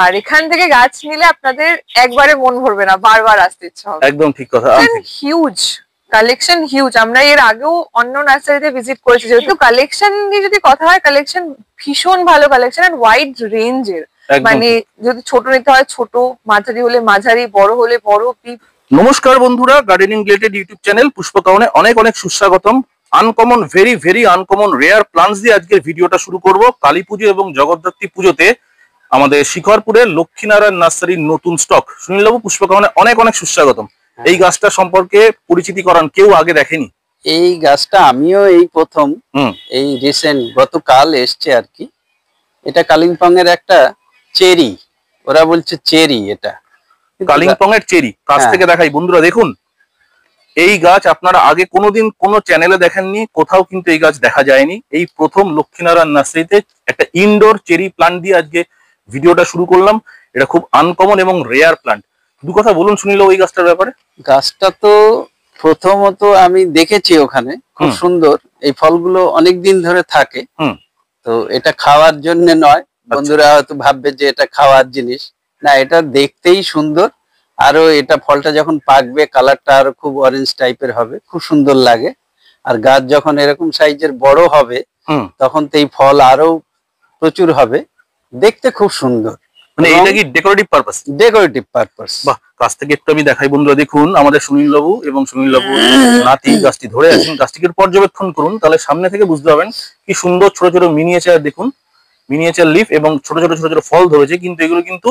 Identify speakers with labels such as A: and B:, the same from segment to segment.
A: আর এখান থেকে গাছ নিলে আপনাদের একবারে মন ভরবে না, বারবার আসতে ইচ্ছা হবে।
B: একদম ঠিক কথা।
A: Huge collection, huge. আমরা এর আগেও অন্য নার্সারিতে ভিজিট করেছি, যেহেতু কালেকশন নিয়ে যদি কথা হয়, কালেকশন ভীষণ ভালো কালেকশন আর ওয়াইড রেঞ্জের। মানে যদি ছোট নিতে হয় ছোট, মাঝারি হলে মাঝারি, বড় হলে বড়।
B: নমস্কার বন্ধুরা, গার্ডেনিং রিলেটেড ইউটিউব চ্যানেল পুষ্পকাওনে অনেক অনেক সুস্বাগতম। Uncommon, very very uncommon rare plants দিয়ে আজকের ভিডিওটা শুরু করব। কালী পুজো এবং জগদ্ধাত্রী পুজোতে আমাদের শিখরপুরের লক্ষ্মীনারায়ণ নার্সারির নতুন স্টক। সুনীলবাবু, পুষ্পকাওনে অনেক অনেক সুস্বাগতম। এই গাছটা সম্পর্কে পরিচিতি করান, কেউ আগে দেখেনি।
C: এই গাছটা আমিও এই প্রথম, এই রিসেন্ট গতকাল এসছে আর কি। এটা কালিম্পং এর একটা চেরি, ওরা বলছে চেরি। এটা
B: কালিম্পং এর চেরি। কাছ থেকে দেখাই বন্ধুরা, দেখুন এই গাছ আপনারা আগে কোনোদিন কোনো চ্যানেলে দেখেননি, কোথাও কিন্তু এই গাছ দেখা যায়নি। এই প্রথম লক্ষ্মীনারায়ণ নার্সারিতে একটা ইনডোর চেরি প্লান্ট দিয়ে আজকে ভিডিওটা শুরু করলাম। এটা খুব আনকমন এবং রেয়ার প্লান্ট। দু কথা বলুন শুনিল ওই গাছটার ব্যাপারে।
C: গাছটা তো প্রথমত আমি দেখেছি ওখানে, খুব সুন্দর। এই ফলগুলো অনেক দিন ধরে থাকে। তো এটা খাওয়ার জন্য নয়, বন্ধুরা হয়তো ভাববে যে এটা খাওয়ার জিনিস না, এটা দেখতেই সুন্দর। আরো এটা ফলটা যখন পাকবে কালারটা আরো খুব অরেঞ্জ টাইপের হবে, খুব সুন্দর লাগে। আর গাছ যখন এরকম সাইজের বড় হবে তখন তো এই ফল আরো প্রচুর হবে, দেখতে খুব সুন্দর।
B: মানে এটা কি ডেকোরেটিভ পারপাস?
C: Decorative purpose.
B: বাহ, কাছ থেকে একটু আমি দেখাই বন্ধুরা। দেখুন আমাদের সুনীলবাবু এবং সুনীলবাবু নাতি গাছটি ধরে আছেন। গাছটিকে পর্যবেক্ষণ করুন, তাহলে সামনে থেকে বুঝতে পারবেন কি সুন্দর ছোট ছোট মিনিয়েচার। দেখুন মিনিয়েচার লিফ এবং ছোট ছোট ছোট ছোট ফল ধরেছে, কিন্তু এগুলো কিন্তু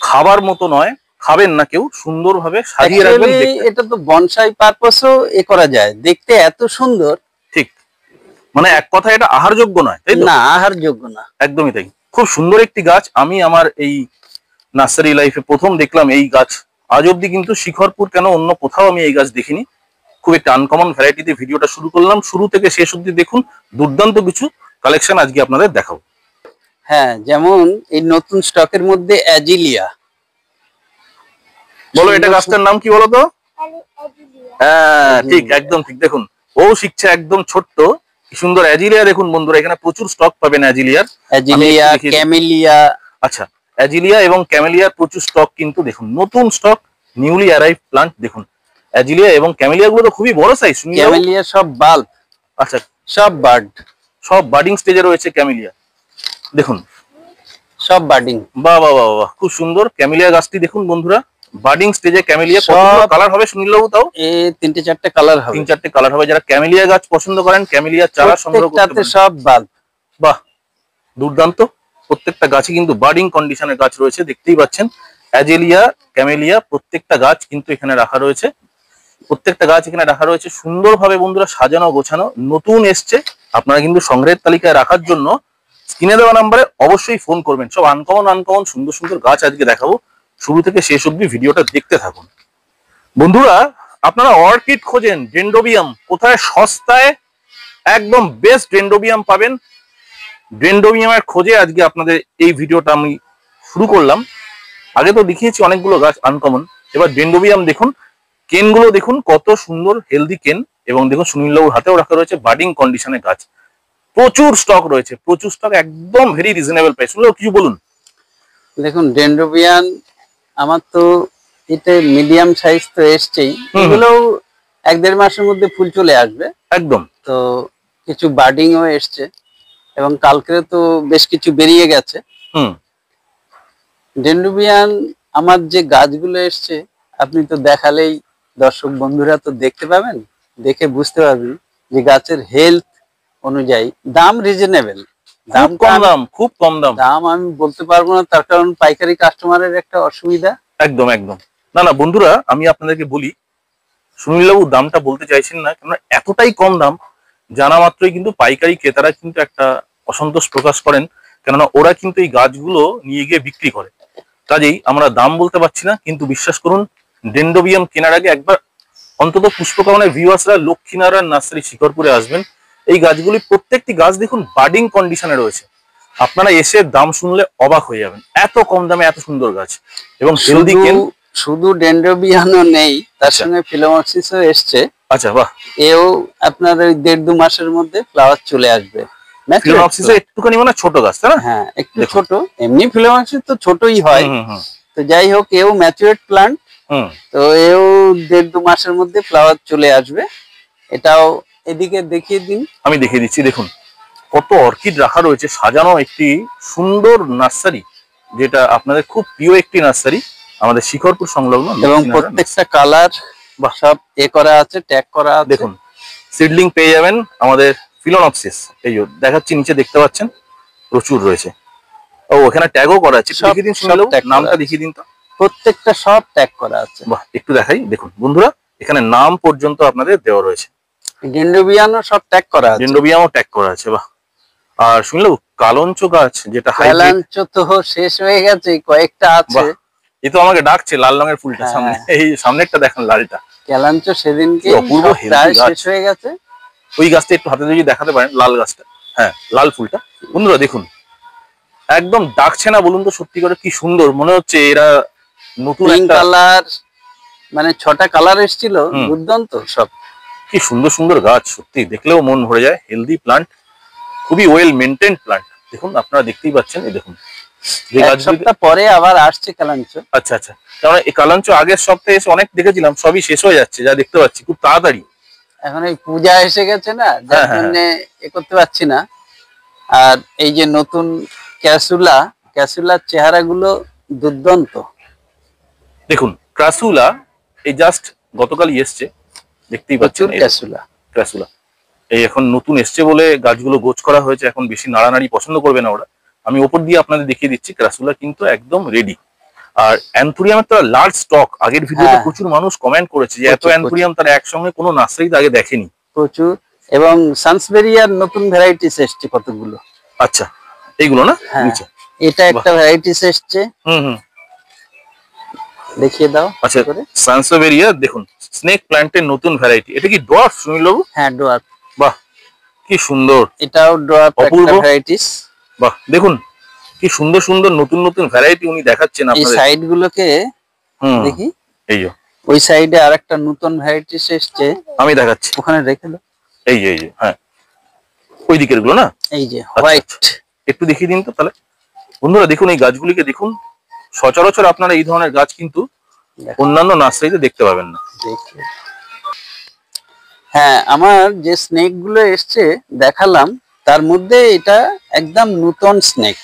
B: খাবার মতো নয়, খাবেন না কেউ, সুন্দরভাবে সাজিয়ে রাখবেন।
C: এটা তো বনসাই পারপাসও এ করা যায়, দেখতে এত সুন্দর।
B: ঠিক, মানে এক কথা এটা আহারযোগ্য নয়, তাই
C: না? আহারযোগ্য না,
B: একদমই তাই। খুব সুন্দর একটি গাছ। আমি আমার এই নার্সারি লাইফে প্রথম দেখলাম এই গাছ। আজ অব্দি কিন্তু শিখরপুর কেন অন্য কোথাও আমি এই গাছ দেখিনি। খুব একটা আনকমন ভ্যারাইটিতে ভিডিওটা শুরু করলাম। শুরু থেকে শেষ অব্দি দেখুন, দুর্দান্ত কিছু কালেকশন আজকে আপনাদের দেখাবো।
C: হ্যাঁ, যেমন এই নতুন স্টকের মধ্যে অ্যাজিলিয়া।
B: বলো এটা গাছটার নাম কি বলো তো? হ্যাঁ ঠিক, একদম ঠিক। দেখুন ও শিখছে একদম ছোট্ট, কি সুন্দর অ্যাজিলিয়া। দেখুন বন্ধুরা এখানে প্রচুর স্টক পাবেন অ্যাজিলিয়ার।
C: Azalea, camellia.
B: আচ্ছা, অ্যাজিলিয়া এবং ক্যামেলিয়ার প্রচুর স্টক কিন্তু দেখুন, নতুন স্টক, নিউলি অ্যারাইভ প্লান্ট। দেখুন অ্যাজিলিয়া এবং ক্যামেলিয়া গুলো তো খুবই বড় সাইজ।
C: ক্যামেলিয়া সব বাল্ব।
B: আচ্ছা,
C: সব বার্ড,
B: সব বার্ডিং স্টেজে রয়েছে ক্যামেলিয়া। দেখুন
C: সব বার্ডিং।
B: বাহ বাহ বাহ বাহ, খুব সুন্দর ক্যামেলিয়া গাছটি। দেখুন বন্ধুরা বার্ডিং স্টেজে ক্যামেলিয়া। কতগুলো কালার হবে সুনীলবাবু? তাও
C: তিনটে চারটে কালার হবে।
B: 3-4টে কালার হবে। যারা ক্যামেলিয়া গাছ পছন্দ করেন, ক্যামেলিয়া চারা সংগ্রহ করতে পারেন।
C: সব বাল্ব।
B: বাহ, দুর্দান্ত। প্রত্যেকটা গাছই কিন্তু বার্ডিং কন্ডিশনের গাছ রয়েছে, দেখতেই পাচ্ছেন। অ্যাজেলিয়া, ক্যামেলিয়া প্রত্যেকটা গাছ কিন্তু এখানে রাখা রয়েছে। প্রত্যেকটা গাছ এখানে রাখা রয়েছে সুন্দরভাবে বন্ধুরা, সাজানো গোছানো। নতুন এসছে, আপনারা কিন্তু সংগ্রহের তালিকায় রাখার জন্য স্ক্রিনে দেওয়া নাম্বারে অবশ্যই ফোন করবেন। সব আনকমন আনকমন সুন্দর সুন্দর গাছ আজকে দেখাবো। শুরু থেকে শেষ অবধি ভিডিওটা দেখতে থাকুন। বন্ধুরা আপনারা অর্কিড খোঁজেন, ডেন্ড্রোবিয়াম কোথায় সস্তায় একদম বেস্ট ডেন্ড্রোবিয়াম পাবেন, ডেন্ড্রোবিয়ামের খোঁজে আজকে আপনাদের এই ভিডিওটা আমি শুরু করলাম। আগে তো দেখিয়েছি অনেকগুলো গাছ আনকমন, এবার ডেন্ড্রোবিয়াম দেখুন। কেনগুলো দেখুন কত সুন্দর হেলদি কেন, এবং দেখুন সুনীলবাবুর হাতেও রাখা রয়েছে বার্ডিং কন্ডিশনের গাছ। প্রচুর স্টক রয়েছে, প্রচুর স্টক, একদম ভেরি রিজনেবল প্রাইস। সুনীলবাবু কিছু বলুন।
C: দেখুন ডেন্ড্রোবিয়াম আমার তো এটা মিডিয়াম সাইজ তো এসছেই, এগুলো 1-1.5 মাসের মধ্যে ফুল চলে আসবে একদম। তো কিছু বার্ডিংও এসছে এবং কালকে তো বেশ কিছু বেরিয়ে গেছে। ডেন্ড্রোবিয়াম আমার যে গাছগুলো এসছে আপনি তো দেখালেই দর্শক বন্ধুরা তো দেখতে পাবেন, দেখে বুঝতে পারবেন যে গাছের হেলথ অনুযায়ী দাম রিজনেবল।
B: দাম কম, দাম খুব কম।
C: দাম আমি বলতে পারবো না, তার কারণ পাইকারি কাস্টমারের একটা অসুবিধা।
B: একদম একদম। না না বন্ধুরা, আমি আপনাদেরকে বলি, সুনীলবাবু দামটা বলতে চাইছেন না, কেননা এতটাই কম দাম জানা মাত্রই কিন্তু পাইকারি ক্রেতারা কিন্তু একটা অসন্তোষ প্রকাশ করেন, কেননা ওরা কিন্তু এই গাছগুলো নিয়ে গিয়ে বিক্রি করে। কাজেই আমরা দাম বলতে পারছি না, কিন্তু বিশ্বাস করুন ডেন্ড্রোবিয়াম কেনার আগে একবার অন্তত পুষ্পকাওনের ভিউয়ার্সরা লক্ষ্মীনারায়ণ নার্সারি শিখরপুরে আসবেন। এই গাছগুলি প্রত্যেকটি গাছ দেখুন বার্ডিং কন্ডিশনে রয়েছে। আপনারা এসে দাম শুনলে অবাক হয়ে যাবেন, এত কম দামে এত সুন্দর গাছ এবং হেলদি কেন।
C: শুধু ডেন্ড্রোবিয়ামও নেই, তার সঙ্গে ফিলোমক্সিসও এসছে।
B: আচ্ছা বাহ,
C: এও আপনার ওই 1.5-2 মাসের মধ্যে ফ্লাওয়ার চলে আসবে।
B: ফিলোনক্সিসে একটুখানি মানে ছোট গাছ, তাই না?
C: হ্যাঁ, একটু ছোট। এমনি ফিলোনক্সিস তো ছোটই হয়। তো যাই হোক, এও ম্যাচুরেট প্লান্ট। তো এও 1.5-2 মাসের মধ্যে ফ্লাওয়ার চলে আসবে। এটাও এদিকে দেখিয়ে দিন।
B: আমি দেখিয়ে দিচ্ছি। দেখুন কত অর্কিড রাখা রয়েছে, সাজানো একটি সুন্দর নার্সারি, যেটা আপনাদের খুব প্রিয় একটি নার্সারি আমাদের শিখরপুর সংলগ্ন।
C: এবং প্রত্যেকটা কালার সব করা আছে, ট্যাগ করা আছে।
B: দেখুন সিডলিং পেয়ে যাবেন আমাদের ফিলোনক্সিস। এই যে দেখাচ্ছি, নিচে দেখতে পাচ্ছেন প্রচুর রয়েছে। ও ওখানে ট্যাগও করা আছে, দেখিয়ে দিন। নামটা দেখিয়ে দিন তো।
C: প্রত্যেকটা সব ট্যাগ করা আছে।
B: বাহ, একটু দেখাই। দেখুন বন্ধুরা, এখানে নাম পর্যন্ত আপনাদের দেওয়া রয়েছে।
C: ডেন্ড্রোবিয়ামও সব ট্যাগ করা আছে।
B: ডেন্ড্রোবিয়ামও ট্যাগ করা আছে। বাহ। আর শুনলেও কালঞ্চ গাছ, যেটা
C: কালঞ্চ তো শেষ হয়ে গেছে, কয়েকটা আছে।
B: এই তো আমাকে ডাকছে, লাল রঙের ফুলটা সামনে, এই সামনেরটা দেখেন লালটা।
C: কালঞ্চ সেদিনকে শেষ হয়ে গেছে।
B: ওই গাছটা একটু হাতে যদি দেখাতে পারেন, লাল গাছটা, হ্যাঁ লাল ফুলটা। বন্ধুরা দেখুন, একদম ডাকছে না বলুন তো, সত্যি করে কি সুন্দর মনে হচ্ছে। এরা নতুন একটা
C: কালার, মানে 6টা কালার এসেছিল, দুর্দান্ত সব।
B: কি সুন্দর সুন্দর গাছ, সত্যি দেখলেও মন ভরে যায়। হেলদি প্লান্ট, খুবই ওয়েল মেনটেন প্লান্ট। দেখুন আপনারা দেখতেই পাচ্ছেন, এই দেখুন
C: এক সপ্তাহ পরে আবার আসছে কালাঞ্চ।
B: আচ্ছা আচ্ছা, কারণ এই কালাঞ্চ আগের সপ্তাহে এসে অনেক দেখেছিলাম, সবই শেষ হয়ে যাচ্ছে যা দেখতে পাচ্ছি খুব তাড়াতাড়ি।
C: এখন এই পূজা এসে গেছে না, যার জন্য করতে পারছি না। আর এই যে নতুন ক্যাসুলার চেহারাগুলো দুর্দান্ত।
B: দেখুন ক্রাসুলা এই জাস্ট গতকালই এসছে, দেখতেই পাচ্ছেন। ক্রাসুলা এই এখন নতুন এসছে বলে গাছগুলো গোছ করা হয়েছে, এখন বেশি নাড়ানাড়ি পছন্দ করবে না ওরা। আমি ওপর দিয়ে আপনাদের দেখিয়ে দিচ্ছি, ক্রাসুলা কিন্তু একদম রেডি। আর অ্যান্থুরিয়ামের তো লার্জ স্টক, আগের ভিডিওতে প্রচুর মানুষ কমেন্ট করেছে যে এত অ্যান্থুরিয়াম তারা একসঙ্গে কোনো নার্সারিতে আগে দেখেনি।
C: প্রচুর। এবং সানসবেরিয়ার নতুন ভ্যারাইটিস এসছে কতগুলো।
B: আচ্ছা, এইগুলো না?
C: এটা একটা ভ্যারাইটিস এসছে, দেখিয়ে দাও।
B: আচ্ছা, সানসবেরিয়া দেখুন, স্নেক প্ল্যান্টের নতুন ভ্যারাইটি। এটা কি ডোয়ার্ফ সুনীলবাবু?
C: হ্যাঁ ডোয়ার্ফ।
B: বাহ কি সুন্দর,
C: এটাও ডোয়ার্ফ একটা ভ্যারাইটিস।
B: বাহ দেখুন কি সুন্দর সুন্দর নতুন নতুন ভ্যারাইটি উনি দেখাচ্ছেন আপনাদের।
C: এই সাইড গুলোকে দেখি,
B: এই যে
C: ওই সাইডে আরেকটা নতুন ভ্যারাইটিস এসছে,
B: আমি দেখাচ্ছি।
C: ওখানে রেখে দাও।
B: এই যে হ্যাঁ, ওই দিকের গুলো না,
C: এই যে হোয়াইট।
B: একটু দেখিয়ে দিন তো তাহলে। বন্ধুরা দেখুন এই গাছগুলিকে দেখুন, সচরাচর আপনারা এই ধরনের গাছ কিন্তু অন্যান্য নার্সারিতে দেখতে পাবেন না।
C: হ্যাঁ, আমার যে স্নেক গুলো এসছে দেখালাম, তার মধ্যে এটা একদম নতুন স্নেক।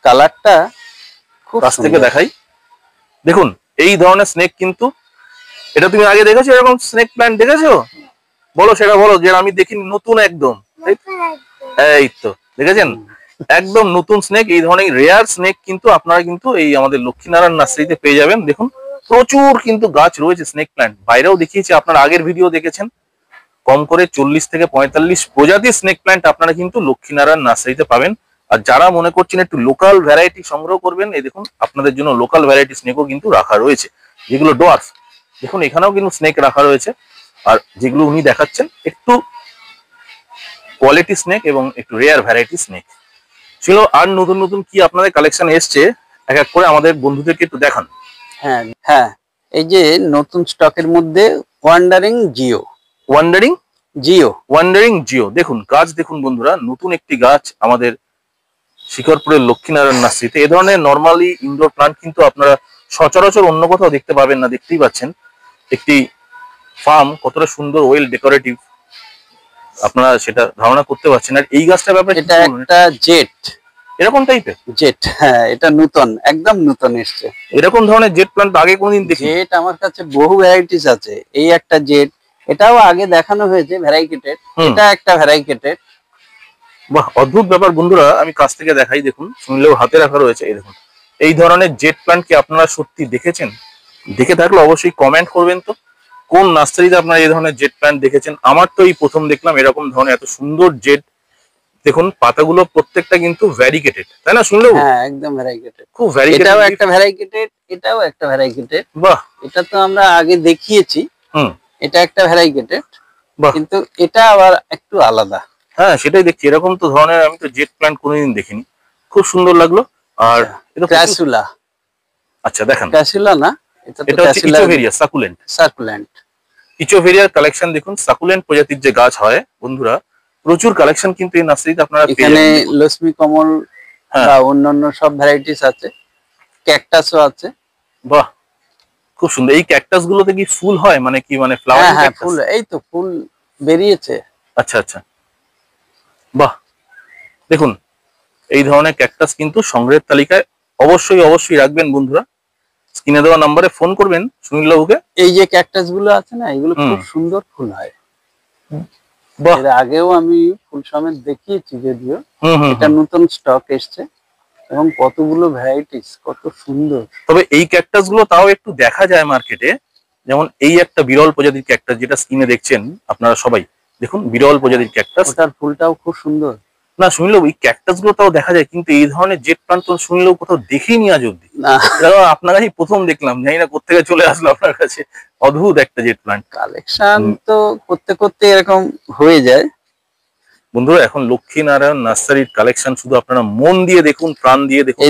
C: কালারটা খুব
B: কাছ থেকে দেখাই। দেখুন এই ধরনের স্নেক কিন্তু, এটা তুমি আগে দেখেছো এরকম স্নেক প্ল্যান্ট দেখেছো? বলো সেটা বলো, যে আমি দেখিনি, নতুন একদম। এই তো দেখেছেন, একদম নতুন স্নেক। এই ধরনের রেয়ার স্নেক কিন্তু আপনারা কিন্তু এই আমাদের লক্ষ্মীনারায়ণ নার্সারিতে পেয়ে যাবেন। দেখুন প্রচুর কিন্তু গাছ রয়েছে স্নেক প্ল্যান্ট, বাইরেও দেখিয়েছি, আপনারা আগের ভিডিও দেখেছেন। কম করে 40 থেকে 45 প্রজাতির স্নেক প্ল্যান্ট আপনারা কিন্তু লক্ষ্মীনারায়ণ নার্সারিতে পাবেন। আর যারা মনে করছেন একটু লোকাল ভ্যারাইটি সংগ্রহ করবেন, এই দেখুন আপনাদের জন্য লোকাল ভ্যারাইটি স্নেকও কিন্তু রাখা রয়েছে, যেগুলো ডোয়ার্ফ। দেখুন এখানেও কিন্তু স্নেক রাখা রয়েছে। আর যেগুলো উনি দেখাচ্ছেন একটু কোয়ালিটি স্নেক এবং একটু রেয়ার ভ্যারাইটি স্নেক ছিল। আর নতুন নতুন কি আপনাদের কালেকশন এসছে এক এক করে আমাদের বন্ধুদেরকে একটু দেখান।
C: হ্যাঁ হ্যাঁ, এই যে নতুন স্টকের মধ্যে ওয়ান্ডারিং জিও। দেখুন গাছ দেখুন বন্ধুরা, নতুন একটি গাছ আমাদের শিকরপুরের লক্ষ্মীনারায়ণ নার্সারিতে। এ ধরনের নর্মালি ইনডোর প্লান্ট কিন্তু আপনারা সচরাচর অন্য কোথাও দেখতে পাবেন না। দেখতেই পাচ্ছেন একটি ফার্ম কতটা সুন্দর, ওয়েল ডেকোরেটিভ, আপনারা সেটা ধারণা করতে পারছেন। আর এই গাছটার ব্যাপারে এটা একটা জেট,
B: এরকম টাইপের
C: জেট। হ্যাঁ, এটা নতুন, একদম নতুন এসছে।
B: এরকম ধরনের জেট প্ল্যান্ট আগে কোনোদিন দেখিনি।
C: জেট আমার কাছে বহু ভ্যারাইটিস আছে। এই একটা জেট, এটাও আগে দেখানো হয়েছে ভ্যারাইকেটেড, এটা একটা ভ্যারাইকেটেড।
B: বাহ অদ্ভুত ব্যাপার বন্ধুরা, আমি কাছ থেকে দেখাই। দেখুন শুনলেও হাতে রাখা রয়েছে। এই দেখুন এই ধরনের জেট প্ল্যান্ট কি আপনারা সত্যি দেখেছেন? দেখে থাকলে অবশ্যই কমেন্ট করবেন তো, কোন নার্সারিতে আপনারা এই ধরনের জেট প্ল্যান্ট দেখেছেন। আমার তো এই প্রথম দেখলাম এরকম ধরনের এত সুন্দর জেট। দেখুন পাতাগুলো প্রত্যেকটা কিন্তু ভ্যারিকেটেড, তাই না শুনলেও?
C: হ্যাঁ একদম ভ্যারিকেটেড,
B: খুব ভ্যারিকেটেড।
C: এটাও একটা ভ্যারিকেটেড, এটাও একটা ভ্যারিকেটেড।
B: বাহ,
C: এটা তো আমরা আগে দেখিয়েছি। এটা একটা ভ্যারিকেটেড, কিন্তু এটা আবার একটু আলাদা।
B: হ্যাঁ সেটাই দেখছি, এরকম তো ধরনের আমি তো জেট প্ল্যান্ট কোনোদিন দেখিনি। খুব সুন্দর লাগলো। আর এটা
C: ক্রাসুলা।
B: আচ্ছা দেখান।
C: ক্রাসুলা না,
B: এটা হচ্ছে ইচোভেরিয়া সাকুলেন্ট।
C: সাকুলেন্ট
B: ইচোভেরিয়ার কালেকশন দেখুন। সাকুলেন্ট প্রজাতির যে গাছ হয় বন্ধুরা, প্রচুর কালেকশন কিন্তু এই নার্সারিতে আপনারা
C: এখানে লক্ষ্মী কমল বা অন্যান্য সব ভ্যারাইটিস আছে, ক্যাকটাসও আছে।
B: বাহ, খুব সুন্দর। এই ক্যাকটাস গুলোতে কি ফুল হয়, মানে কি, মানে ফ্লাওয়ার?
C: হ্যাঁ ফুল, এই তো ফুল বেরিয়েছে।
B: আচ্ছা আচ্ছা, বাহ। দেখুন এই ধরনের ক্যাকটাস কিন্তু সংগ্রহের তালিকায় অবশ্যই অবশ্যই রাখবেন বন্ধুরা। স্ক্রিনে দেওয়া নম্বরে ফোন করবেন সুনীল বাবুকে।
C: এই যে ক্যাকটাস গুলো আছে না, এগুলো খুব সুন্দর ফুল হয়। এর আগেও আমি ফুল সমেত দেখিয়েছি, যদিও এটা নতুন স্টক এসছে এবং কতগুলো ভ্যারাইটিস, কত সুন্দর।
B: তবে এই ক্যাকটাস গুলো তাও একটু দেখা যায় মার্কেটে, যেমন এই একটা বিরল প্রজাতির ক্যাকটাস যেটা স্ক্রিনে দেখছেন আপনারা সবাই, দেখুন বিরল প্রজাতির ক্যাকটাস।
C: ওটার ফুলটাও খুব সুন্দর।
B: না শুনলেও এই ক্যাকটাস গুলো তাও দেখা যায়, কিন্তু এই ধরনের জেট প্লান্ট তো শুনলেও কোথাও দেখিনি আজ অব্দি। আপনার কাছে প্রথম দেখলাম, জানি না কোথেকে চলে আসলো আপনার কাছে, অদ্ভুত একটা জেট প্লান্ট।
C: কালেকশন তো করতে করতে এরকম হয়ে যায়
B: বন্ধুরা। এখন লক্ষ্মীনারায়ণ নার্সারির কালেকশন শুধু আপনারা মন দিয়ে দেখুন, প্রাণ দিয়ে দেখুন।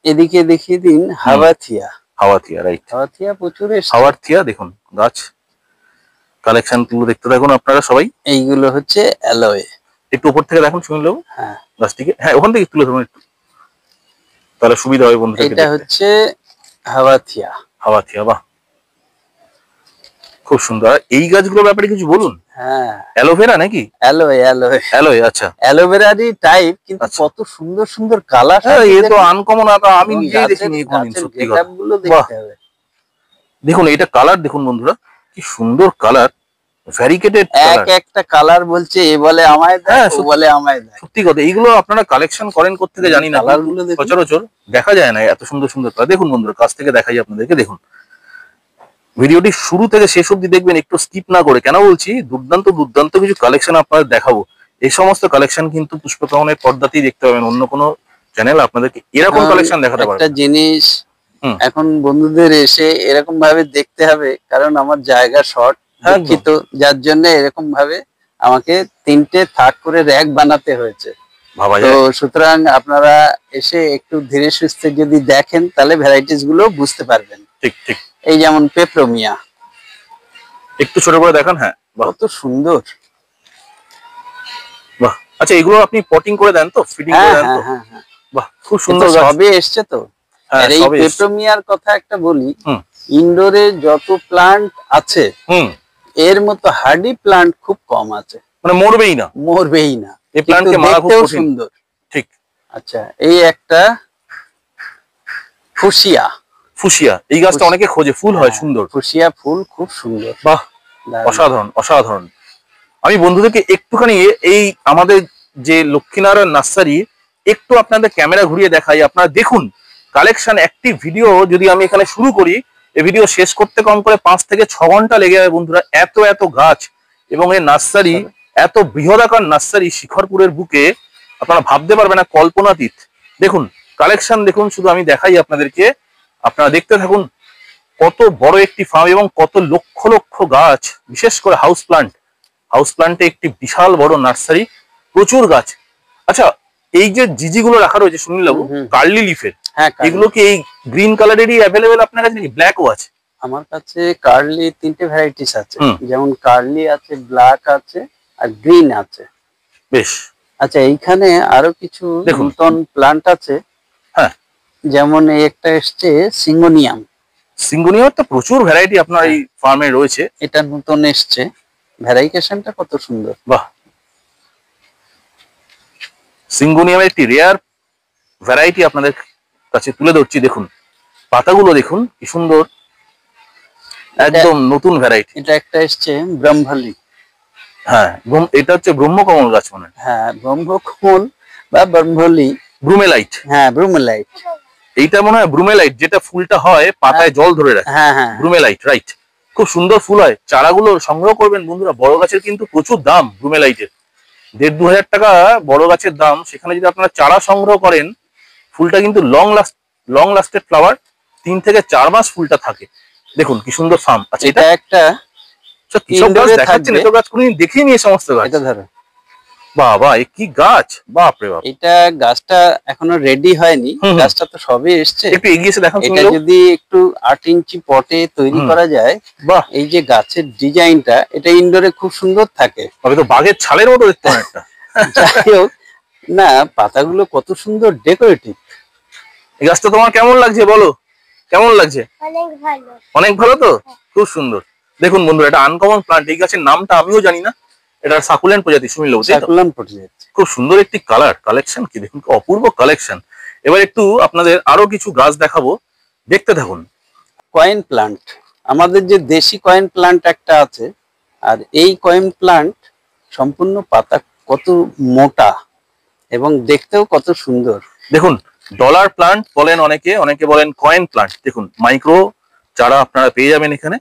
C: এদিকে দেখিয়ে দিন হাওয়াথিয়া।
B: হাওয়াথিয়া, রাইট,
C: হাওয়াথিয়া প্রচুর এসেছে।
B: হাওয়াথিয়া দেখুন গাছ কালেকশন গুলো দেখতে থাকুন আপনারা সবাই।
C: এইগুলো হচ্ছে অ্যালোয়ে।
B: একটু উপর থেকে দেখুন শুনল
C: হ্যাঁ
B: গাছটিকে, হ্যাঁ ওখান থেকে তুলে ধরুন একটু, তাহলে সুবিধা হবে বন্ধুরা।
C: এটা হচ্ছে হাওয়াথিয়া।
B: হাওয়াথিয়া, বাহ খুব সুন্দর। এই গাছগুলোর ব্যাপারে কিছু বলুন।
C: হ্যাঁ
B: অ্যালোভেরা নাকি?
C: অ্যালোয়ে,
B: অ্যালোয়ে, আচ্ছা।
C: অ্যালোভেরারই টাইপ, কিন্তু কত সুন্দর সুন্দর কালার।
B: হ্যাঁ এ তো আনকমন, আমি নিজেই দেখিনি কোনদিন, সত্যি কথা। দেখুন এটা কালার দেখুন বন্ধুরা, কি সুন্দর কালার, ভ্যারিকেটেড কালার।
C: একটা কালার বলছে এ বলে আমায় দেয়, ও বলে আমায় দেয়।
B: সত্যি কথা, এইগুলো আপনারা কালেকশন করেন কোথা থেকে জানি না, কালারগুলো সচরাচর দেখা যায় না এত সুন্দর সুন্দর কালার। দেখুন বন্ধুরা কাছ থেকে দেখাই আপনাদেরকে, দেখুন ভিডিওটি শুরু থেকে শেষ অবধি দেখবেন, একটু স্কিপ না করে। কেন বলছি, দুর্দান্ত দুর্দান্ত কিছু কালেকশন আপনাদের দেখাবো। এই সমস্ত কালেকশন কিন্তু পুষ্পকাননের পর্দাতেই দেখতে পাবেন, অন্য কোনো চ্যানেল আপনাদেরকে এরকম কালেকশন দেখাতে পারবে।
C: একটা জিনিস এখন বন্ধুদের এসে এরকম ভাবে দেখতে হবে, কারণ আমার জায়গা শর্ট, দুঃখিত, যার জন্য এরকম ভাবে আমাকে 3টে থাক করে র্যাক বানাতে হয়েছে। তো সুতরাং আপনারা এসে একটু ধীরে সুস্থে যদি দেখেন, তাহলে ভ্যারাইটিস গুলো বুঝতে পারবেন।
B: ঠিক ঠিক।
C: এই যেমন পেপ্রোমিয়া,
B: একটু ছোট করে দেখান। হ্যাঁ
C: কত সুন্দর,
B: বাহ। আচ্ছা এগুলো আপনি পটিং করে দেন তো, ফিডিং করে দেন তো? বাহ খুব সুন্দর,
C: সবে এসছে তো। আর এই পেপ্রোমিয়ার কথা একটা বলি, ইনডোরে যত প্লান্ট আছে এর মতো হার্ডি প্লান্ট খুব কম আছে, মানে
B: মরবেই না,
C: মরবেই না।
B: এই প্লান্টকে মারা খুব
C: সুন্দর।
B: ঠিক।
C: আচ্ছা এই একটা ফুসিয়া।
B: ফুসিয়া এই গাছটা অনেকে খোঁজে, ফুল হয় সুন্দর।
C: ফুসিয়া ফুল খুব সুন্দর,
B: বাহ অসাধারণ অসাধারণ। আমি বন্ধুদেরকে একটুখানি এই আমাদের যে লক্ষ্মীনারায়ণ নার্সারি একটু আপনাদের ক্যামেরা ঘুরিয়ে দেখাই। আপনারা দেখুন কালেকশন। একটি ভিডিও যদি আমি এখানে শুরু করি, এই ভিডিও শেষ করতে কম করে 5 থেকে 6 ঘন্টা লেগে যাবে বন্ধুরা। এত এত গাছ এবং এই নার্সারি, এত বৃহদাকার নার্সারি শিখরপুরের বুকে, আপনারা ভাবতে পারবেন না, কল্পনাতীত। দেখুন কালেকশন দেখুন, শুধু আমি দেখাই আপনাদেরকে, আপনারা দেখতে থাকুন। কত বড় একটি ফার্ম এবং কত লক্ষ লক্ষ গাছ, বিশেষ করে হাউস প্লান্টে একটি বিশাল বড় নার্সারি, প্রচুর গাছ। আচ্ছা এই যে জিজিগুলো রাখা রয়েছে সুনীল বাবু, কার্লি লিফের, এগুলো কি এই গ্রিন কালারেরই অ্যাভেলেবেল আপনার কাছে নাকি ব্ল্যাকও আছে?
C: আমার কাছে কার্লি 3টে ভ্যারাইটিস আছে, যেমন কার্লি আছে, ব্ল্যাক আছে আর গ্রিন আছে।
B: বেশ।
C: আচ্ছা এইখানে আরো কিছু নতুন প্লান্ট আছে।
B: হ্যাঁ
C: যেমন এই একটা এসছে সিঙ্গোনিয়াম।
B: সিঙ্গোনিয়াম তো প্রচুর ভ্যারাইটি আপনার এই ফার্মে রয়েছে।
C: এটা নতুন এসছে, ভ্যারিয়েশনটা কত সুন্দর।
B: বাহ, সিঙ্গোনিয়ামের একটি রেয়ার ভ্যারাইটি আপনাদের কাছে তুলে ধরছি। দেখুন পাতাগুলো দেখুন কি সুন্দর, একদম নতুন ভ্যারাইটি।
C: এটা একটা এসছে ব্রহ্মলি।
B: হ্যাঁ এটা হচ্ছে ব্রহ্মকমল গাছ মনে হয়।
C: হ্যাঁ ব্রহ্মকমল বা ব্রহ্মলি,
B: ব্রুমেলাইট।
C: হ্যাঁ ব্রুমেলাইট।
B: এইটা মনে হয় ব্রুমেলাইট, যেটা ফুলটা হয় পাতায় জল ধরে রাখে।
C: হ্যাঁ হ্যাঁ
B: ব্রুমেলাইট, রাইট। খুব সুন্দর ফুল হয়। চারাগুলো সংগ্রহ করবেন বন্ধুরা, বড় গাছের কিন্তু প্রচুর দাম ব্রুমেলাইটের, 1,500-2,000 টাকা বড় গাছের দাম। সেখানে যদি আপনারা চারা সংগ্রহ করেন, ফুলটা কিন্তু লং লাস্টেড ফ্লাওয়ার, 3 থেকে 4 মাস ফুলটা থাকে। দেখুন কি সুন্দর ফার্ম। আচ্ছা এটা
C: একটা
B: কিসব গাছ দেখাচ্ছেন, এত গাছ কোনদিন দেখিনি এই সমস্ত গাছ।
C: এটা ধরো
B: বাবা এ কি গাছ, বাপ রে বাপ।
C: এটা গাছটা এখনো রেডি হয়নি, গাছটা তো সবে এসছে।
B: একটু এগিয়ে এসে দেখান।
C: এটা যদি একটু 8 ইঞ্চি পটে তৈরি করা যায়,
B: বাহ,
C: এই যে গাছের ডিজাইনটা, এটা ইনডোরে খুব সুন্দর থাকে।
B: তবে তো বাঘের ছালের মতো দেখতে অনেকটা।
C: যাই হোক, না পাতাগুলো কত সুন্দর ডেকোরেটিভ।
B: এই গাছটা তোমার কেমন লাগছে বলো, কেমন লাগছে?
D: অনেক ভালো।
B: অনেক ভালো তো, খুব সুন্দর। দেখুন বন্ধুরা, এটা আনকমন প্লান্ট। এই গাছের নামটা আমিও জানি না, এটা সাকুলেন্ট প্রজাতি, শুনলেন?
C: সাকুলেন্ট প্রজাতি।
B: খুব সুন্দর একটি কালার কালেকশন, কি দেখুন অপূর্ব কালেকশন। এবার একটু আপনাদের আরো কিছু গাছ দেখাবো, দেখতে থাকুন।
C: কয়েন প্লান্ট, আমাদের যে দেশি কয়েন প্লান্ট একটা আছে, আর এই কয়েন প্লান্ট সম্পূর্ণ পাতা কত মোটা এবং দেখতেও কত সুন্দর।
B: দেখুন ডলার প্লান্ট বলেন অনেকে, অনেকে বলেন কয়েন প্লান্ট। দেখুন মাইক্রো চারা আপনারা পেয়ে যাবেন এখানে,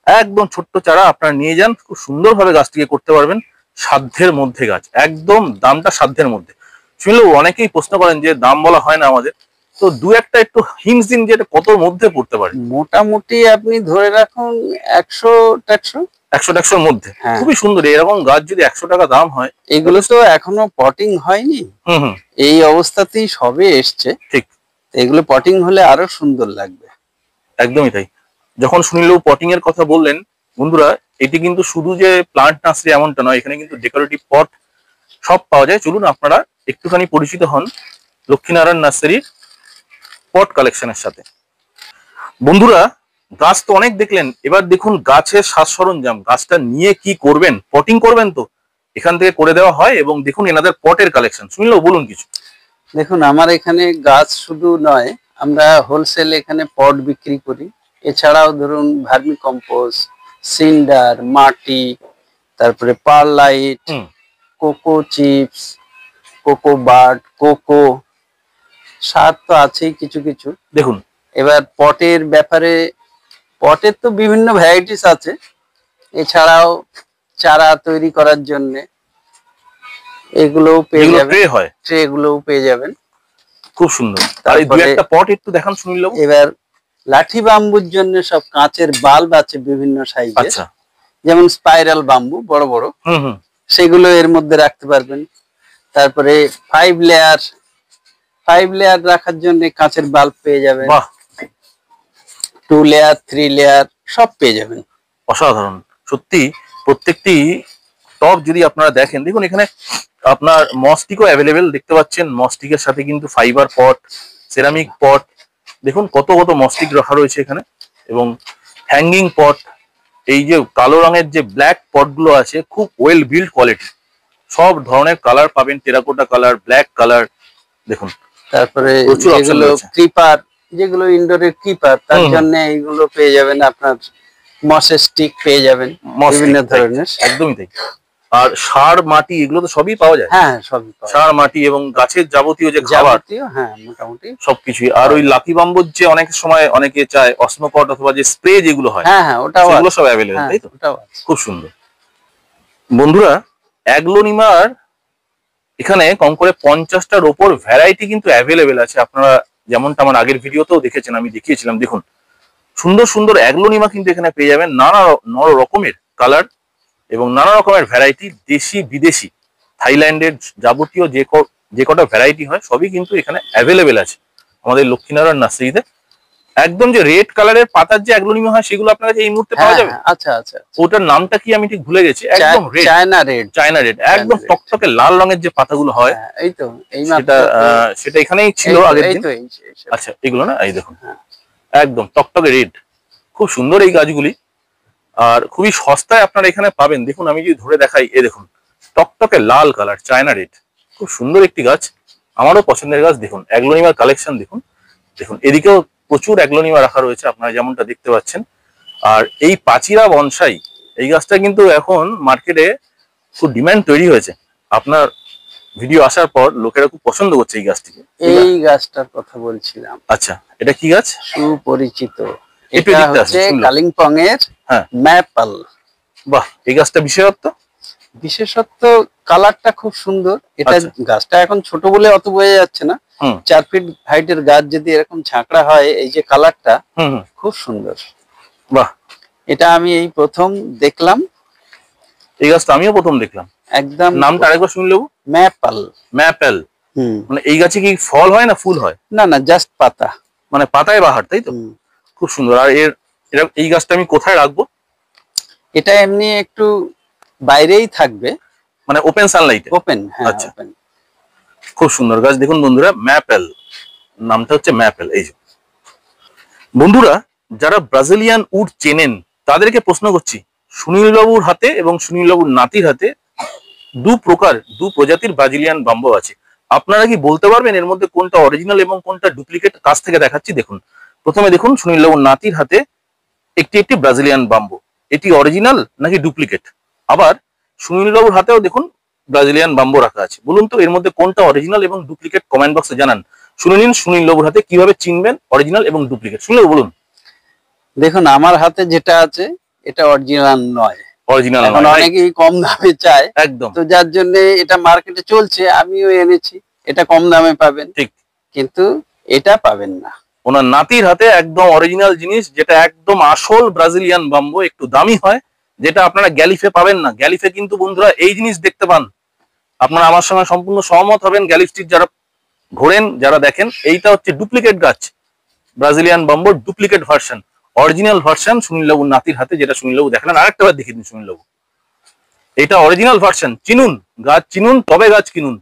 B: একদম ছোট্ট চারা আপনারা নিয়ে যান, খুব সুন্দরভাবে গাছটিকে করতে পারবেন। সাধ্যের মধ্যে গাছ, একদম দামটা সাধ্যের মধ্যে। শুনলেও অনেকেই প্রশ্ন করেন যে দাম বলা হয় না আমাদের, তো দু একটা একটু হিন্টস দিন যে এটা কত মধ্যে পড়তে পারে।
C: মোটামুটি আপনি ধরে রাখুন 100-150-100-150-র
B: মধ্যে। খুবই সুন্দর, এরকম গাছ যদি 100 টাকা দাম হয়।
C: এগুলো তো এখনো পটিং হয়নি, এই অবস্থাতেই সবে এসছে।
B: ঠিক,
C: এগুলো পটিং হলে আরো সুন্দর লাগবে।
B: একদমই তাই। যখন শুনলেও পটিং এর কথা বললেন বন্ধুরা, এটি কিন্তু শুধু যে প্লান্ট নার্সারি এমনটা নয়, এখানে কিন্তু ডেকোরেটিভ পট সব পাওয়া যায়। চলুন আপনারা একটুখানি পরিচিত হন লক্ষ্মীনারায়ণ নার্সারির পট কালেকশনের সাথে। বন্ধুরা গাছ তো অনেক দেখলেন, এবার দেখুন গাছের সাজ সরঞ্জাম। গাছটা নিয়ে কি করবেন? পটিং করবেন তো এখান থেকে করে দেওয়া হয়। এবং দেখুন এনাদের পটের কালেকশন, শুনলেও বলুন কিছু।
C: দেখুন আমার এখানে গাছ শুধু নয়, আমরা হোলসেল এখানে পট বিক্রি করি। এছাড়াও ধরুন ভার্মি কম্পোস্ট, সিন্ডার, মাটি, তারপরে পারলাইট, কোকো চিপস, কোকো বার্ড, কোকো সার তো আছেই কিছু কিছু।
B: দেখুন
C: এবার পটের ব্যাপারে, পটের তো বিভিন্ন ভ্যারাইটিস আছে। এছাড়াও চারা তৈরি করার জন্য এগুলোও পেয়ে যাবেন, ট্রে গুলোও পেয়ে যাবেন।
B: খুব সুন্দর। আর এই দুই একটা পট একটু দেখান শুনিল।
C: এবার লাঠি বাম্বুর জন্য সব কাঁচের বাল্ব আছে বিভিন্ন সাইজের।
B: আচ্ছা,
C: যেমন স্পাইরাল বাম্বু বড় বড়, সেগুলো এর মধ্যে রাখতে পারবেন। তারপরে 5 লেয়ার রাখার জন্য কাঁচের বাল্ব পেয়ে যাবেন। 2 লেয়ার, 3 লেয়ার সব পেয়ে যাবেন।
B: অসাধারণ সত্যি। প্রত্যেকটি টব যদি আপনারা দেখেন, দেখুন এখানে আপনার মস্টিকও অ্যাভেলেবেল দেখতে পাচ্ছেন। মস্টিকের সাথে কিন্তু ফাইবার পট, সেরামিক পট, দেখুন কত কত মস্টিক রাখা রয়েছে এখানে। এবং হ্যাঙ্গিং পট, এই যে কালো রঙের যে ব্ল্যাক পটগুলো আছে, খুব ওয়েল বিল্ড কোয়ালিটি। সব ধরনের কালার পাবেন, টেরাকোটা কালার, ব্ল্যাক কালার, দেখুন।
C: তারপরে যেগুলো ক্রিপার, যেগুলো ইনডোরের ক্রিপার, তার জন্য এইগুলো পেয়ে যাবেন। আপনার মসের স্টিক পেয়ে যাবেন বিভিন্ন ধরনের।
B: একদমই তাই। আর সার, মাটি, এগুলো তো সবই পাওয়া যায়।
C: হ্যাঁ, সবই পাওয়া যায়।
B: সার, মাটি এবং গাছের যাবতীয় যে খাবার,
C: হ্যাঁ মোটামুটি
B: সবকিছুই। আর ওই লাকি বাম্বুর যে অনেক সময় অনেকে চায় অসমোপট অথবা যে স্প্রে যেগুলো হয়,
C: হ্যাঁ হ্যাঁ, ওটাও
B: সেগুলো সব অ্যাভেলেবেল, তাই তো? খুব সুন্দর। বন্ধুরা অ্যাগ্লোনিমার এখানে কম করে 50টার ওপর ভ্যারাইটি কিন্তু অ্যাভেলেবেল আছে। আপনারা যেমনটা আমার আগের ভিডিওতেও দেখেছেন, আমি দেখিয়েছিলাম। দেখুন সুন্দর সুন্দর অ্যাগ্লোনিমা কিন্তু এখানে পেয়ে যাবেন, নানা রকমের কালার এবং নানা রকমের ভ্যারাইটি, দেশি বিদেশি, থাইল্যান্ডের যাবতীয় যে কটা ভ্যারাইটি হয় সবই কিন্তু এখানে অ্যাভেলেবেল আছে আমাদের লক্ষ্মীনারায়ণ নার্সারিতে। একদম যে রেড কালারের পাতার যে অ্যাগ্লোনিমা হয়, সেগুলো আপনার কাছে এই মুহূর্তে পাওয়া যাবে।
C: আচ্ছা আচ্ছা,
B: ওটার নামটা কি আমি ঠিক ভুলে গেছি। একদম রেড, চায়না রেড, একদম টকটকে লাল রঙের যে পাতাগুলো হয়,
C: এই তো
B: সেটা এখানেই ছিল আগের দিন। আচ্ছা, এগুলো না, এই দেখুন একদম টকটকে রেড, খুব সুন্দর এই গাছগুলি। আর খুবই সস্তায় আপনারা এখানে পাবেন। দেখুন আমি যদি ধরে দেখাই, এ দেখুন টকটকে লাল কালার, চায়না রেড, খুব সুন্দর একটি গাছ, আমারও পছন্দের গাছ। দেখুন অ্যাগ্লোনিমার কালেকশন দেখুন। দেখুন এদিকেও প্রচুর অ্যাগ্লোনিমা রাখা রয়েছে, আপনারা যেমনটা দেখতে পাচ্ছেন। আর এই পাচিরা বনসাই, এই গাছটা কিন্তু এখন মার্কেটে খুব ডিমান্ড তৈরি হয়েছে। আপনার ভিডিও আসার পর লোকেরা খুব পছন্দ করছে এই গাছটিকে।
C: এই গাছটার কথা বলছিলাম।
B: আচ্ছা, এটা কি গাছ?
C: সুপরিচিত, এটা হচ্ছে কালিম্পং এর ম্যাপল।
B: বাহ, এই গাছটা
C: বিশেষত্ব কালারটা খুব সুন্দর। এটা গাছটা এখন ছোট বলে অত বোঝা যাচ্ছে না। 4 ফিট হাইটের গাছ যদি এরকম ঝাঁকড়া হয়, এই যে কালারটা খুব সুন্দর।
B: বাহ,
C: এটা আমি এই প্রথম দেখলাম।
B: এই গাছটা আমিও প্রথম দেখলাম।
C: একদম।
B: নামটা আরেকবার শুনলে?
C: ম্যাপল।
B: ম্যাপল, মানে এই গাছে কি ফল হয় না ফুল হয়?
C: না না, জাস্ট পাতা,
B: মানে পাতায় বাহার, তাই তো? খুব সুন্দর। আর এই গাছটা আমি কোথায় রাখবো?
C: এটা এমনি একটু বাইরেই থাকবে,
B: মানে ওপেন সানলাইটে?
C: ওপেন, হ্যাঁ
B: আচ্ছা,
C: ওপেন।
B: খুব সুন্দর গাছ। দেখুন বন্ধুরা, ম্যাপেল, নামটা হচ্ছে ম্যাপেল। এই যে বন্ধুরা, যারা ব্রাজিলিয়ান উড চেনেন তাদেরকে প্রশ্ন করছি, সুনীল বাবুর হাতে এবং সুনীল বাবুর নাতির হাতে দু প্রজাতির ব্রাজিলিয়ান বাম্বো আছে। আপনারা কি বলতে পারবেন এর মধ্যে কোনটা অরিজিনাল এবং কোনটা ডুপ্লিকেট? কাছ থেকে দেখাচ্ছি, দেখুন। প্রথমে দেখুন সুনীল বাবুর নাতির হাতে একটি ব্রাজিলিয়ান বাম্বো, এটি অরিজিনাল নাকি ডুপ্লিকেট? আবার সুনীল বাবুর হাতেও দেখুন ব্রাজিলিয়ান বাম্বো রাখা আছে। বলুন তো এর মধ্যে কোনটা অরিজিনাল এবং ডুপ্লিকেট? কমেন্ট বক্সে জানান। শুনে নিন সুনীল বাবুর হাতে কিভাবে চিনবেন অরিজিনাল এবং ডুপ্লিকেট। শুনলে বলুন।
C: দেখুন আমার হাতে যেটা আছে এটা অরিজিনাল নয়।
B: অরিজিনাল
C: এখন অনেকেই কম দামে চায়,
B: একদম,
C: তো যার জন্য এটা মার্কেটে চলছে, আমিও এনেছি, এটা কম দামে পাবেন, ঠিক, কিন্তু এটা পাবেন না।
B: ওনার নাতির হাতে একদম অরিজিনাল জিনিস, যেটা একদম আসল ব্রাজিলিয়ান বাম্বো, একটু দামি হয়, যেটা আপনারা গ্যালিফে পাবেন না। গ্যালিফে কিন্তু বন্ধুরা এই জিনিস দেখতে পান। আপনারা আমার সঙ্গে সম্পূর্ণ সহমত হবেন, গ্যালিফ স্ট্রিট যারা ঘোরেন, যারা দেখেন, এইটা হচ্ছে ডুপ্লিকেট গাছ, ব্রাজিলিয়ান বাম্বোর ডুপ্লিকেট ভার্সন। অরিজিনাল ভার্সন সুনীলবাবুর নাতির হাতে, যেটা সুনীলবাবু দেখালেন। আরেকটা বার দেখিয়ে দিন সুনীলবাবু, এটা অরিজিনাল ভার্সন। চিনুন, গাছ চিনুন, তবে গাছ কিনুন।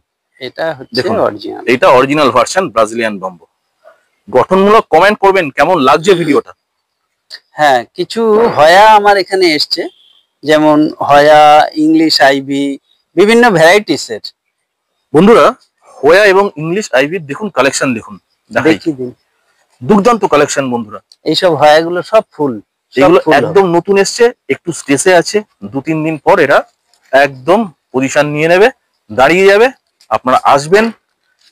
C: এটা হচ্ছে অরিজিনাল,
B: এটা অরিজিনাল ভার্সন ব্রাজিলিয়ান বাম্বো। গঠনমূলক কমেন্ট করবেন কেমন লাগছে ভিডিওটা।
C: হ্যাঁ, কিছু হয়া আমার এখানে এসছে, যেমন হয়া, ইংলিশ আইভি, বিভিন্ন ভ্যারাইটিসের।
B: বন্ধুরা, হোয়া এবং ইংলিশ আইভির দেখুন কালেকশন, দেখুন,
C: দেখিয়ে দিন।
B: দুর্দান্ত কালেকশন বন্ধুরা।
C: এইসব হয়াগুলো সব ফুল,
B: এগুলো একদম নতুন এসছে, একটু স্ট্রেসে আছে। 2-3 দিন পর এরা একদম পজিশন নিয়ে নেবে, দাঁড়িয়ে যাবে। আপনারা আসবেন,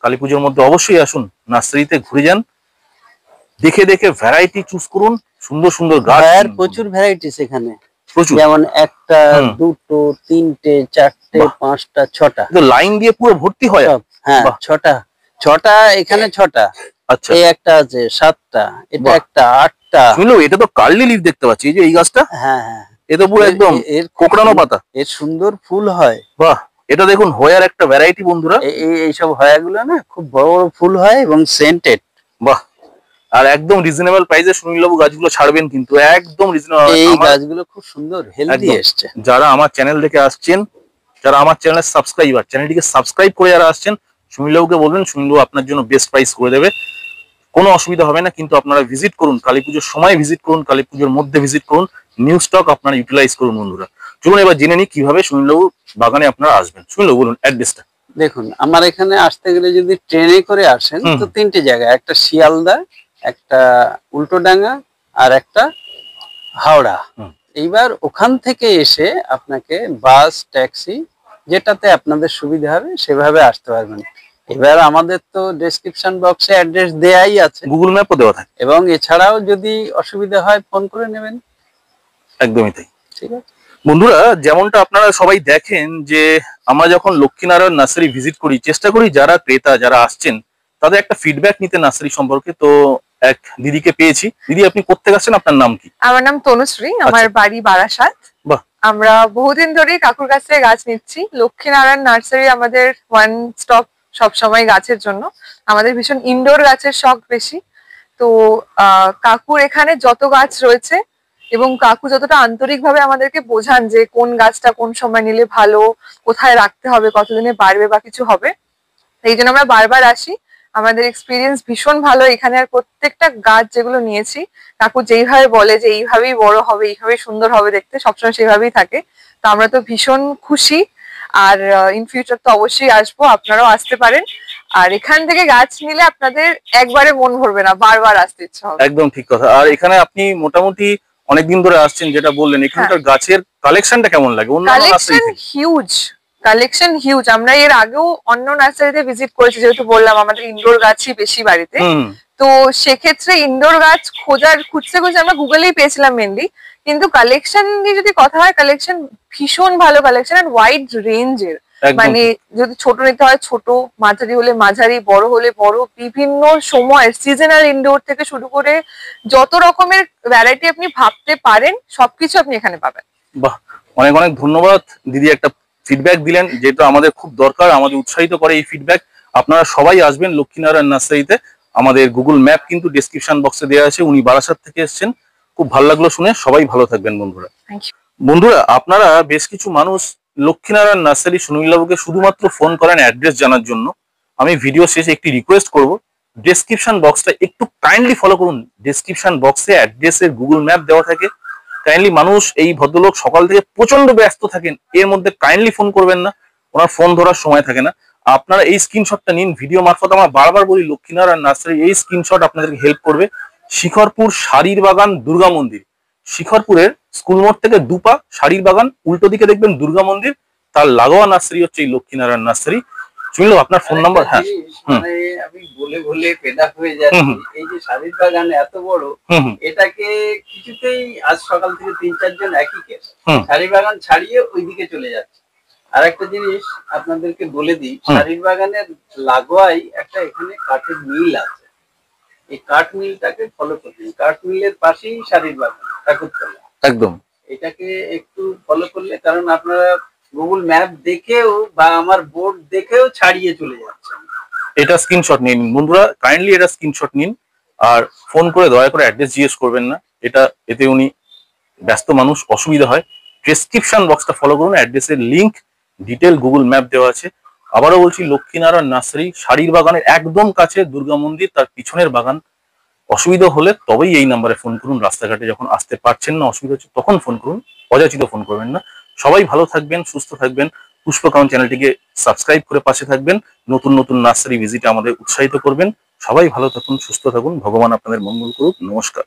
B: কালী পুজোর মধ্যে অবশ্যই আসুন, নার্সারিতে ঘুরে যান, দেখে দেখে ভ্যারাইটি চুজ করুন। সুন্দর সুন্দর গাছ,
C: প্রচুর ভ্যারাইটিস এখানে,
B: প্রচুর।
C: যেমন একটা, দুটো, তিনটে, চারটে, পাঁচটা, ছটা,
B: লাইন দিয়ে পুরো ভর্তি হয়।
C: হ্যাঁ, ছটা এখানে, ছটা।
B: আচ্ছা,
C: এই একটা আছে, 7টা, এটা একটা, 8টা।
B: শুনলো, এটা তো কার্লি লিফ দেখতে পাচ্ছি, এই যে এই গাছটা।
C: হ্যাঁ হ্যাঁ,
B: এটা পুরো একদম এর কোকড়ানো পাতা,
C: এর সুন্দর ফুল হয়।
B: বাহ, এটা দেখুন হোয়ার একটা ভ্যারাইটি বন্ধুরা।
C: এইসব হয়াগুলো না খুব বড় বড় ফুল হয় এবং সেন্টেড।
B: বাহ, আর একদম রিজনেবল প্রাইসে সুনীলবাবু গাছগুলো ছাড়বেন, কিন্তু একদম রিজনেবল।
C: এই গাছগুলো খুব সুন্দর হেলদি এসছে।
B: যারা আমার চ্যানেল থেকে আসছেন, যারা আমার চ্যানেলের সাবস্ক্রাইবার, চ্যানেলটিকে সাবস্ক্রাইব করে যারা আসছেন, সুনীলবাবুকে বলবেন সুনীলবাবু আপনার জন্য বেস্ট প্রাইস করে দেবে, কোনো অসুবিধা হবে না। কিন্তু আপনারা ভিজিট করুন, কালী পুজোর সময় ভিজিট করুন, কালী পুজোর মধ্যে ভিজিট করুন, নিউ স্টক আপনারা ইউটিলাইজ করুন বন্ধুরা। চলুন এবার জেনে নিই কিভাবে সুনীলবাবুর বাগানে আপনারা আসবেন। সুনীলবাবু বলুন অ্যাড্রেসটা।
C: দেখুন, আমার এখানে আসতে গেলে যদি ট্রেনে করে আসেন তো 3টে জায়গায়, একটা শিয়ালদা, একটা উল্টোডাঙ্গা, আর একটা হাওড়া। এইবার ওখান থেকে এসে আপনাকে বাস, ট্যাক্সি, যেটাতে আপনাদের সুবিধা হবে সেভাবে আসতে পারবেন। এবার আমাদের তো ডেসক্রিপশন বক্সে অ্যাড্রেস দেয়াই আছে,
B: গুগল ম্যাপও দেওয়া থাকে,
C: এবং এছাড়াও যদি অসুবিধা হয় ফোন করে নেবেন।
B: একদমই তাই।
C: ঠিক আছে
B: বন্ধুরা, যেমনটা আপনারা সবাই দেখেন যে আমরা যখন লক্ষ্মীনারায়ণ নার্সারি ভিজিট করি, চেষ্টা করি যারা ক্রেতা, যারা আসছেন, তাদের একটা ফিডব্যাক নিতে নার্সারি সম্পর্কে। তো এক দিদিকে পেয়েছি। দিদি, আপনি কোত্থেকে আসছেন, আপনার নাম কি?
A: আমার নাম তনুশ্রী, আমার বাড়ি বারাসাত। আমরা বহুদিন ধরেই কাকুর কাছ থেকে গাছ নিচ্ছি। লক্ষ্মীনারায়ণ নার্সারি আমাদের ওয়ান স্টপ সবসময় গাছের জন্য। আমাদের ভীষণ ইনডোর গাছের শখ বেশি। তো কাকুর এখানে যত গাছ রয়েছে, এবং কাকু যতটা আন্তরিকভাবে আমাদেরকে বোঝান যে কোন গাছটা কোন সময় নিলে ভালো, কোথায় রাখতে হবে, কতদিনে বাড়বে বা কিছু হবে, এই জন্য আমরা বারবার আসি। আমাদের এক্সপিরিয়েন্স ভীষণ ভালো এখানে। আর প্রত্যেকটা গাছ যেগুলো নিয়েছি, কাকু যেইভাবে বলে যে এইভাবেই বড় হবে, এইভাবেই সুন্দর হবে দেখতে, সবসময় সেইভাবেই থাকে। তো আমরা তো ভীষণ খুশি। আর ইন ফিউচার তো অবশ্যই আসবো, আপনারাও আসতে পারেন। আর এখান থেকে গাছ নিলে আপনাদের একবারে মন ভরবে না, বারবার আসতে ইচ্ছা হবে।
B: একদম ঠিক কথা। আর এখানে আপনি মোটামুটি অনেকদিন ধরে আসছেন, যেটা বললেন, এখানকার গাছের কালেকশনটা কেমন লাগে?
A: Collection huge. আমরা এর আগেও অন্য নার্সারিতে ভিজিট করেছি, যেহেতু বললাম আমাদের ইনডোর গাছই বেশি বাড়িতে। তো সেক্ষেত্রে ইনডোর গাছ খুঁজতে আমরা গুগলেই পেয়েছিলাম মেনলি। কিন্তু কালেকশন নিয়ে যদি কথা হয়, কালেকশন ভীষণ ভালো কালেকশন, আর ওয়াইড রেঞ্জের। মানে যদি ছোট নিতে হয় ছোট, মাঝারি হলে মাঝারি, বড় হলে বড়, বিভিন্ন সময় সিজনাল ইনডোর থেকে শুরু করে যত রকমের ভ্যারাইটি আপনি ভাবতে পারেন সবকিছু আপনি এখানে পাবেন।
B: বাহ, অনেক অনেক ধন্যবাদ দিদি একটা ফিডব্যাক দিলেন, যেটা আমাদের খুব দরকার, আমাদের উৎসাহিত করে এই ফিডব্যাক। আপনারা সবাই আসবেন লক্ষ্মীনারায়ণ নার্সারিতে। আমাদের গুগল ম্যাপ কিন্তু ডেসক্রিপশন বক্সে দেওয়া আছে। উনি বারাসাত থেকে এসেছেন। খুব ভালো লাগলো শুনে। সবাই ভালো থাকবেন বন্ধুরা। বন্ধুরা, আপনারা বেশ কিছু মানুষ লক্ষ্মীনারায়ণ নার্সারি সুনীলবাবুকে শুধুমাত্র ফোন করেন অ্যাড্রেস জানার জন্য। আমি ভিডিও শেষে একটি রিকোয়েস্ট করব, ডেসক্রিপশন বক্সটা একটু কাইন্ডলি ফলো করুন। ডেসক্রিপশন বক্সে অ্যাড্রেসের গুগল ম্যাপ দেওয়া থাকে। কাইন্ডলি, মানুষ, এই ভদ্রলোক সকাল থেকে প্রচন্ড ব্যস্ত থাকেন, এর মধ্যে কাইন্ডলি ফোন করবেন না, ওনার ফোন ধরার সময় থাকে না। আপনারা এই স্ক্রিনশটটা নিন ভিডিও মারফত। আমরা বারবার বলি লক্ষ্মীনারায়ণ নার্সারি, এই স্ক্রিনশট আপনাদেরকে হেল্প করবে। শিখরপুর শাড়ির বাগান দুর্গা মন্দির, শিখরপুরের স্কুল মোড় থেকে দুপা শাড়ির বাগান, উল্টো দিকে দেখবেন দুর্গা মন্দির, তার লাগোয়া নার্সারি হচ্ছে এই লক্ষ্মীনারায়ণ নার্সারি। শুনলো আপনার ফোন নাম্বার? হ্যাঁ,
C: মানে আমি বলে বলে পেদা হয়ে যাচ্ছি। এই যে শাড়ির বাগান এত বড়, এটাকে কিছুতেই আজ সকাল থেকে 3-4 জন একই কেস শাড়ির বাগান ছাড়িয়ে ওইদিকে চলে যাচ্ছে। আর একটা জিনিস আপনাদেরকে বলে দিই, শাড়ির বাগানের লাগোয়াই একটা এখানে কাঠের মিল আছে। এই কাঠ মিলটাকে ফলো করবেন। কাঠ মিলের পাশেই শাড়ির বাগান, ঠাকুরতলা।
B: একদম
C: এটাকে একটু ফলো করলে, কারণ আপনারা গুগল ম্যাপ দেখেও বা আমার বোর্ড দেখেও ছাড়িয়ে চলে যাচ্ছেন।
B: এটা স্ক্রিনশট নিন বন্ধুরা, কাইন্ডলি এটা স্ক্রিনশট নিন। আর ফোন করে দয়া করে অ্যাড্রেস জিজ্ঞেস করবেন না, এতে উনি ব্যস্ত মানুষ, অসুবিধা হয়। ডেসক্রিপশন বক্সটা ফলো করুন, অ্যাড্রেসের লিংক, ডিটেল গুগল ম্যাপ দেওয়া আছে। আবারও বলছি, লক্ষ্মীনারায়ণ নার্সারি শাড়ির বাগানের একদম কাছে দুর্গা মন্দির, তার পিছনের বাগান। অসুবিধা হলে তবেই এই নাম্বারে ফোন করুন। রাস্তাঘাটে যখন আসতে পারছেন না, অসুবিধা হচ্ছে, তখন ফোন করুন, অযাচিত ফোন করবেন না। সবাই ভালো থাকবেন, সুস্থ থাকবেন। পুষ্পকাউন চ্যানেলটিকে সাবস্ক্রাইব করে পাশে থাকবেন। নতুন নতুন নার্সারি ভিজিটে আমাদের উৎসাহিত করবেন। সবাই ভালো থাকুন, সুস্থ থাকুন। ভগবান আপনাদের মঙ্গল করুক। নমস্কার।